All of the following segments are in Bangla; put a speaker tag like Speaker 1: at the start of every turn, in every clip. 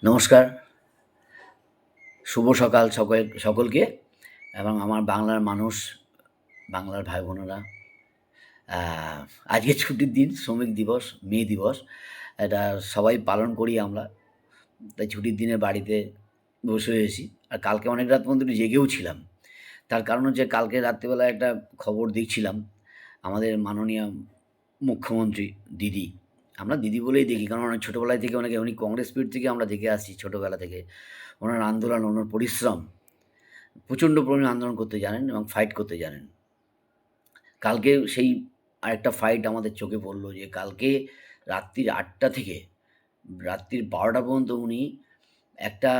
Speaker 1: নমস্কার, শুভ সকাল সকলকে এবং আমার বাংলার মানুষ, বাংলার ভাই বোনেরা। আ আজকে ছুটির দিন, শ্রমিক দিবস, মে দিবস। এটা সবাই পালন করি আমরা। তাই ছুটির দিনে বাড়িতে বসে রয়েছি। আর কালকে অনেক রাত পর্যন্ত একটু জেগেও ছিলাম। তার কারণ হচ্ছে কালকে রাত্রিবেলা একটা খবর দেখছিলাম। আমাদের মাননীয় মুখ্যমন্ত্রী দিদি, আমরা দিদি বলেই দেখি কারণ অনেক ছোটোবেলায় থেকে উনি কংগ্রেস পিরিয়ড থেকে আমরা দেখে আসছি ছোটোবেলা থেকে। ওনার আন্দোলন, ওনার পরিশ্রম, প্রচণ্ড পরিমাণে আন্দোলন করতে জানেন এবং ফাইট করতে জানেন। কালকে সেই আরেকটা ফাইট আমাদের চোখে পড়ল যে কালকে রাত্রির ৮টা থেকে রাত্রির ১২টা পর্যন্ত উনি একটা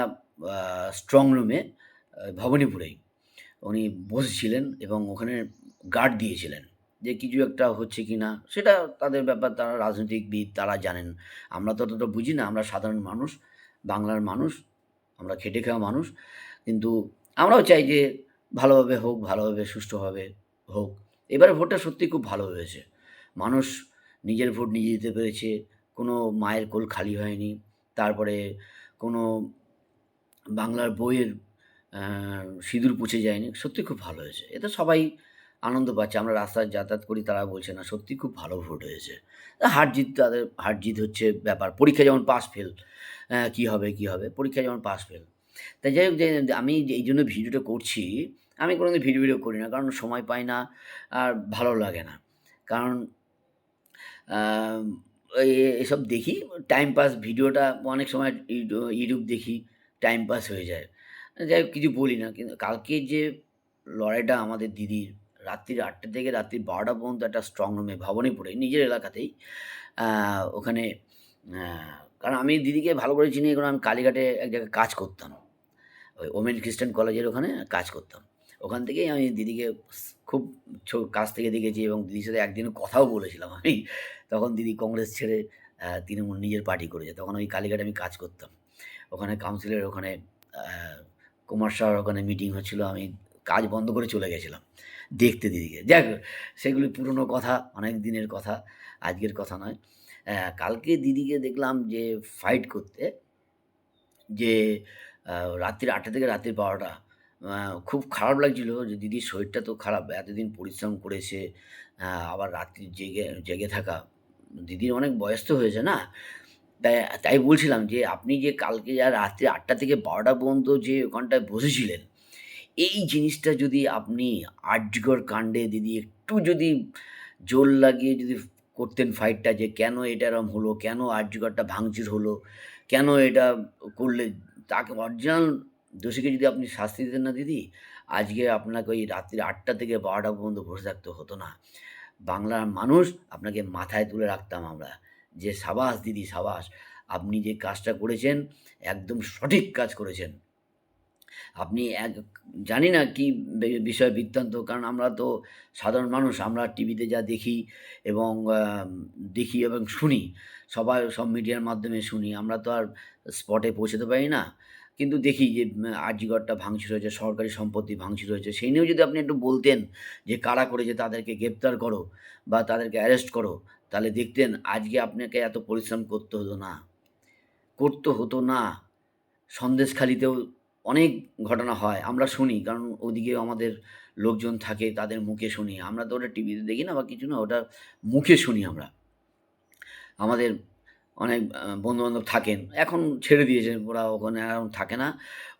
Speaker 1: স্ট্রং রুমে ভবানীপুরেই উনি বসেছিলেন এবং ওখানে গার্ড দিয়েছিলেন যে কিছু একটা হচ্ছে কি না সেটা তাদের ব্যাপার, তারা রাজনৈতিকবিদ, তারা জানেন। আমরা তো অতটা বুঝি না, আমরা সাধারণ মানুষ, বাংলার মানুষ, আমরা খেটে খাওয়া মানুষ। কিন্তু আমরাও চাই যে ভালোভাবে হোক, ভালোভাবে সুষ্ঠুভাবে হোক। এবারে ভোটটা সত্যিই খুব ভালো হয়েছে। মানুষ নিজের ভোট নিজে দিতে পেরেছে। কোনো মায়ের কোল খালি হয়নি। তারপরে কোনো বাংলার বইয়ের অ্যা সিঁদুর পুছে যায়নি। সত্যি খুব ভালো হয়েছে। এতে সবাই আনন্দ পাচ্ছে। আমরা রাস্তায় যাতায়াত করি, তারা বলছে না সত্যিই খুব ভালো ভোট হয়েছে। হার-জিত তাদের, হার-জিত হচ্ছে ব্যাপার। পরীক্ষায় যেমন পাস ফেল কী হবে, কী হবে? পরীক্ষায় যেমন পাস ফেল। তাই যাই হোক, যে আমি যে এইজন্য ভিডিওটা করছি, আমি কোনোদিন ভিডিও করি না। কারণ সময় পাই না, আর ভালো লাগে না। কারণ আম এই এসব দেখি, টাইম পাস, ভিডিওটা অনেক সময় ইউটিউব দেখি, টাইম পাস হয়ে যায়। যাই হোক, কিছু বলি না। কিন্তু কালকে যে লড়াইটা আমাদের দিদির, রাত্রির ৮টা থেকে রাত্রির ১২টা পর্যন্ত একটা স্ট্রং রুমে ভবানীপুরে, নিজের এলাকাতেই, আ ওখানে, আ কারণ আমি দিদিকে ভালো করে চিনি, কারণ আমি কালীঘাটে এক জায়গায় কাজ করতাম। ওই ওমেন খ্রিস্টান কলেজের ওখানে কাজ করতাম। ওখান থেকেই আমি দিদিকে খুব কাছ থেকে দেখেছি এবং দিদির সাথে একদিনও কথাও বলেছিলাম আমি। তখন দিদি কংগ্রেস ছেড়ে তৃণমূল নিজের পার্টি করেছে। তখন ওই কালীঘাটে আমি কাজ করতাম। ওখানে কাউন্সিলের ওখানে আ কুমার শাহর ওখানে মিটিং হচ্ছিল। আমি কাজ বন্ধ করে চলে গেছিলাম দেখতে দিদিকে। যাক, সেগুলি পুরনো কথা, অনেক দিনের কথা, আজকের কথা নয়। কালকে দিদিকে দেখলাম যে ফাইট করতে, যে আ রাত্রির ৮টা থেকে রাত্রির ১২টা। আ খুব খারাপ লাগছিল যে দিদির শরীরটা তো খারাপ। এতদিন পরিশ্রম করেছে। আবার রাত্রি জেগে জেগে থাকা। দিদির অনেক বয়স তো হয়েছে না? তাই তাই বলছিলাম যে আপনি যে কালকে রাত্রি ৮টা থেকে ১২টা পর্যন্ত যে ওখানটায় বসেছিলেন, এই জিনিসটা যদি আপনি আরজিকর কাণ্ডে দিদি একটু যদি জোর লাগিয়ে যদি করতেন ফাইটটা, যে কেন এটা এরম হলো? কেন আরজিকরটা ভাঙচুর হলো? কেন এটা করলে? তাকে অরিজিনাল দোষীকে যদি আপনি শাস্তি দিতেন না দিদি, আজকে আপনাকে ওই রাত্রি ৮টা থেকে ১২টা পর্যন্ত বসে থাকতে হতো না। বাংলার মানুষ আপনাকে মাথায় তুলে রাখতাম আমরা। যে সাবাস দিদি সাবাস! আপনি যে কাজটা করেছেন, একদম সঠিক কাজ করেছেন। আপনি জানি না কি বিষয় বৃত্তান্ত, কারণ আমরা তো সাধারণ মানুষ। আমরা টিভিতে যা দেখি এবং দেখি এবং শুনি, সব মিডিয়ার মাধ্যমে শুনি। আমরা তো আর স্পটে পৌঁছাতে পারি না। কিন্তু দেখি যে আরজিকরটা ভাঙচুর হয়েছে, সরকারি সম্পত্তি ভাঙচুর হয়েছে। সেই নিয়েও যদি আপনি একটু বলতেন যে কারা করেছে তাদেরকে গ্রেপ্তার করো বা তাদেরকে অ্যারেস্ট করো, তাহলে দেখতেন আজকে আপনাকে এত পরিশ্রম করতে হতো না। করতে হতো না। সন্দেশখালিতেও অনেক ঘটনা হয়। আমরা শুনি, কারণ ওদিকেও আমাদের লোকজন থাকে, তাদের মুখে শুনি। আমরা তো ওটা টিভিতে দেখি না বা কিছু না, ওটা মুখে শুনি আমরা। আমাদের অনেক বন্ধু-বান্ধব থাকেন। এখন ছেড়ে দিয়েছে, ওরা ওখানে আর থাকে না।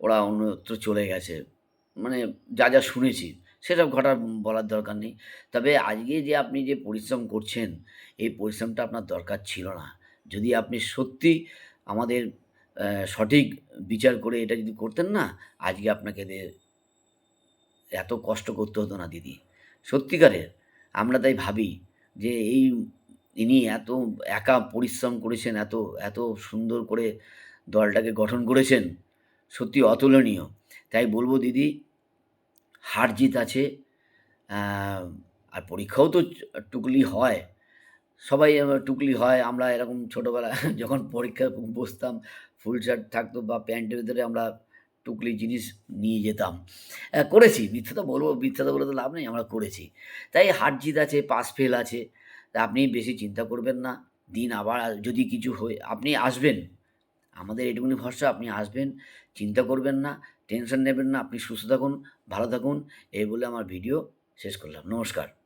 Speaker 1: ওরা অন্যত্র চলে গেছে। মানে যা শুনেছি সেসব বলার দরকার নেই। তবে আজকে যে আপনি যে পরিশ্রম করছেন, এই পরিশ্রমটা আপনার দরকার ছিল না। যদি আপনি সত্যি আমাদের সঠিক বিচার করে এটা যদি করতেন না, আজকে আপনাকে এত কষ্ট করতে হতো না দিদি। সত্যিকারের। আমরা তাই ভাবি যে ইনি এত একা পরিশ্রম করেছেন, এত সুন্দর করে দলটাকে গঠন করেছেন, সত্যি অতুলনীয়। তাই বলব দিদি, হার-জিত আছে। আ আর পরীক্ষাও তো টুকলি হয়। সবাই টুকলি হয়। আমরা এরকম ছোটবেলায় যখন পরীক্ষায় বসতাম, ফুল শার্ট থাকতো বা প্যান্টের ভেতরে আমরা টুকলি জিনিস নিয়ে যেতাম। করেছি, মিথ্যা তো বলে তো লাভ নেই, আমরা করেছি। তাই হার-জিত আছে, পাস ফেল আছে। তা আপনি বেশি চিন্তা করবেন না। দিন আবার যদি কিছু আপনি আসবেন। আমাদের এটুকুনি ভরসা, আপনি আসবেন, চিন্তা করবেন না, টেনশন নেবেন না, আপনি সুস্থ থাকুন, ভালো থাকুন। এই বলে আমার ভিডিও শেষ করলাম। নমস্কার।